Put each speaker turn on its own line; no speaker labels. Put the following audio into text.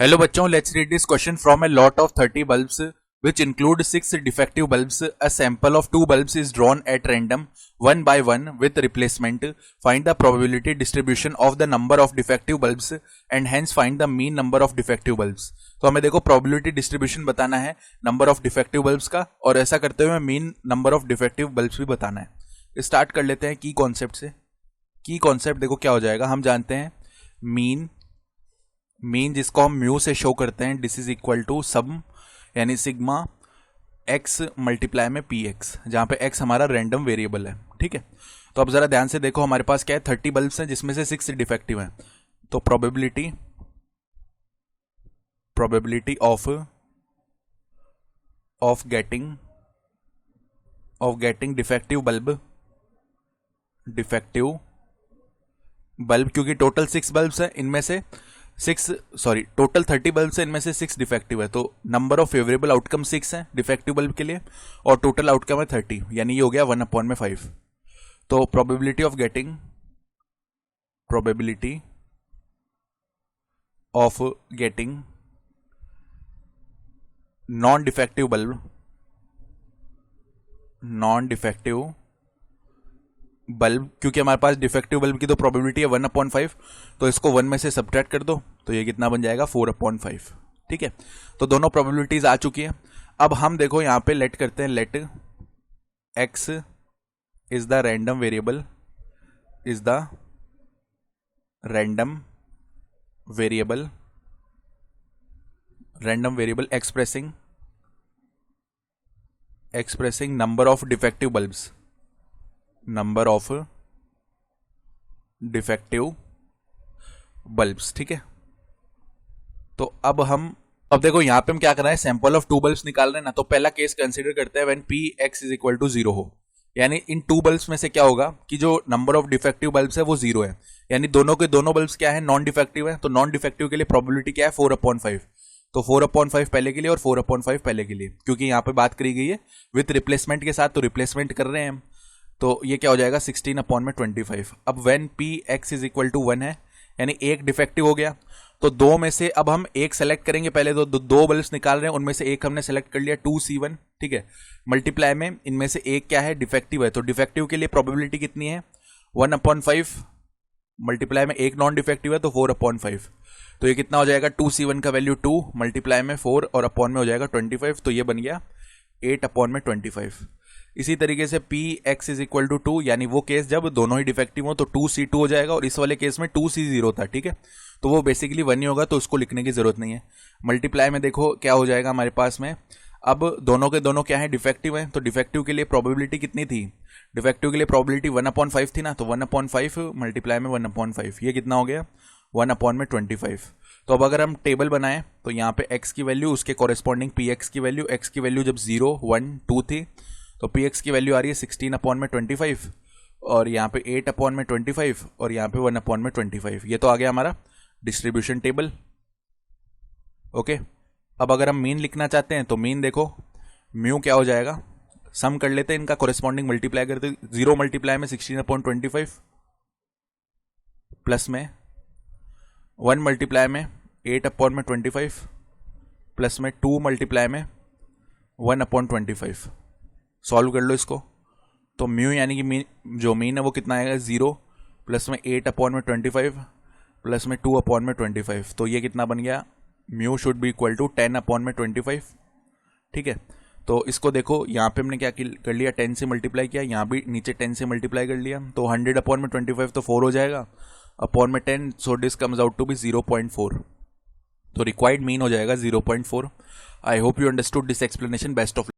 Hello बच्चों, let's read this question from a lot of 30 bulbs which include 6 defective bulbs. A sample of 2 bulbs is drawn at random one by one with replacement. Find the probability distribution of the number of defective bulbs and hence find the mean number of defective bulbs. तो हमें देखो probability distribution बताना है number of defective bulbs का, और ऐसा करते हुए mean number of defective bulbs भी बताना है। स्टार्ट कर लेते हैं की कॉन्सेप्ट से। की कॉन्सेप्ट देखो क्या हो जाएगा, हम जानते हैं मीन जिसको हम म्यू से शो करते हैं, this is equal to some यानी सिग्मा एक्स मल्टीप्लाई में पी एक्स, जहां पे एक्स हमारा रैंडम वेरिएबल है। ठीक है, तो अब जरा ध्यान से देखो, हमारे पास क्या है, 30 बल्ब्स हैं जिसमें से 6 डिफेक्टिव हैं। तो probability of getting defective bulb, क्योंकि टोटल 6 बल्ब्स है, इनमें से टोटल 30 बल्ब्स है, इनमें से 6 डिफेक्टिव है, तो नंबर ऑफ फेवरेबल आउटकम 6 है डिफेक्टिव बल्ब के लिए, और टोटल आउटकम है 30, यानी ये हो गया 1/5। तो probability of getting non defective bulb, क्योंकि हमारे पास डिफेक्टिव बल्ब की तो प्रोबेबिलिटी है 1/5, तो इसको 1 में से सब्ट्रैक्ट कर दो, तो ये कितना बन जाएगा 4/5। ठीक है, तो दोनों प्रोबेबिलिटीज आ चुकी हैं। अब हम देखो यहां पे लेट करते हैं, let x is the random variable expressing number of defective bulbs. ठीक है, तो अब देखो यहां पे हम क्या कर रहे हैं, सैंपल ऑफ 2 बल्ब्स निकाल रहे हैं ना। तो पहला केस कंसीडर करते हैं when p x is equal to 0 हो, यानी इन 2 बल्ब्स में से क्या होगा कि जो नंबर ऑफ डिफेक्टिव बल्ब्स है वो 0 है, यानी दोनों के दोनों बल्ब्स क्या है, नॉन डिफेक्टिव है। तो नॉन डिफेक्टिव के लिए प्रोबेबिलिटी क्या है 4/5, तो 4/5 पहले के लिए और 4/5 पहले के लिए, क्योंकि यहां पे बात करी गई है विथ रिप्लेसमेंट के साथ, तो रिप्लेसमेंट कर रहे हैं हम, तो ये क्या हो जाएगा 16/25। अब when p x is equal to 1 है, यानी एक डिफेक्टिव हो गया, तो 2 में से अब हम एक सेलेक्ट करेंगे। पहले तो 2 बल्ब्स निकाल रहे हैं, उनमें से एक हमने सेलेक्ट कर लिया 2C1। ठीक है, मल्टीप्लाई में इनमें से एक क्या है, डिफेक्टिव है, तो डिफेक्टिव के लिए प्रोबेबिलिटी कितनी है 1/5, मल्टीप्लाई में एक नॉन डिफेक्टिव है तो 4/5, तो ये कितना हो जाएगा 2C1 का वैल्यू 2, मल्टीप्लाई में 4 और अपॉन में हो जाएगा 25, तो ये बन गया 8/25। इसी तरीके से p x is equal to 2, यानी वो केस जब दोनों ही डिफेक्टिव हो तो 2C2 हो जाएगा, और इस वाले केस में 2C0 था। ठीक है, तो वो बेसिकली 1 ही होगा, तो उसको लिखने की जरूरत नहीं है। मल्टीप्लाई में देखो क्या हो जाएगा हमारे पास में, अब दोनों के दोनों क्या है, डिफेक्टिव है, तो डिफेक्टिव के लिए प्रोबेबिलिटी कितनी थी, डिफेक्टिव के लिए प्रोबेबिलिटी 1/5 थी ना, तो 1/5 मल्टीप्लाई में 1/5, ये कितना हो गया 1/25। तो अब अगर हम टेबल बनाएं तो यहाँ पे x की वैल्यू, उसके कॉरेस्पॉन्डिंग पी एक्स की वैल्यू, x की वैल्यू जब 0 1 2 थी, तो पी एक्स की वैल्यू आ रही है 16/25, और यहाँ पे 8/25, और यहाँ पे 1/25। ये तो आ गया हमारा डिस्ट्रीब्यूशन टेबल। ओके, अब अगर हम मीन लिखना चाहते हैं तो मीन देखो म्यू क्या हो जाएगा, सम कर लेते हैं इनका, कॉरेस्पॉन्डिंग मल्टीप्लाई करते, 0 मल्टीप्लाई में 16/25 प्लस में 1 मल्टीप्लाई में 8/25 प्लस में 2 मल्टीप्लाई में 1/25। सॉल्व कर लो इसको, तो म्यू यानी कि जो मीन है वो कितना आएगा 0 प्लस में 8/25 प्लस में 2/25, तो ये कितना बन गया, mu should be equal to 10/25। ठीक है, तो इसको देखो यहाँ पे हमने क्या कर लिया, 10 से मल्टीप्लाई किया, यहाँ भी नीचे 10 से मल्टीप्लाई कर लिया, तो 100/25 तो 4 हो जाएगा, अपॉन में 10, so this comes out to be 0.4, तो रिक्वायर्ड मीन हो जाएगा 0.4। I hope you understood this explanation. Best of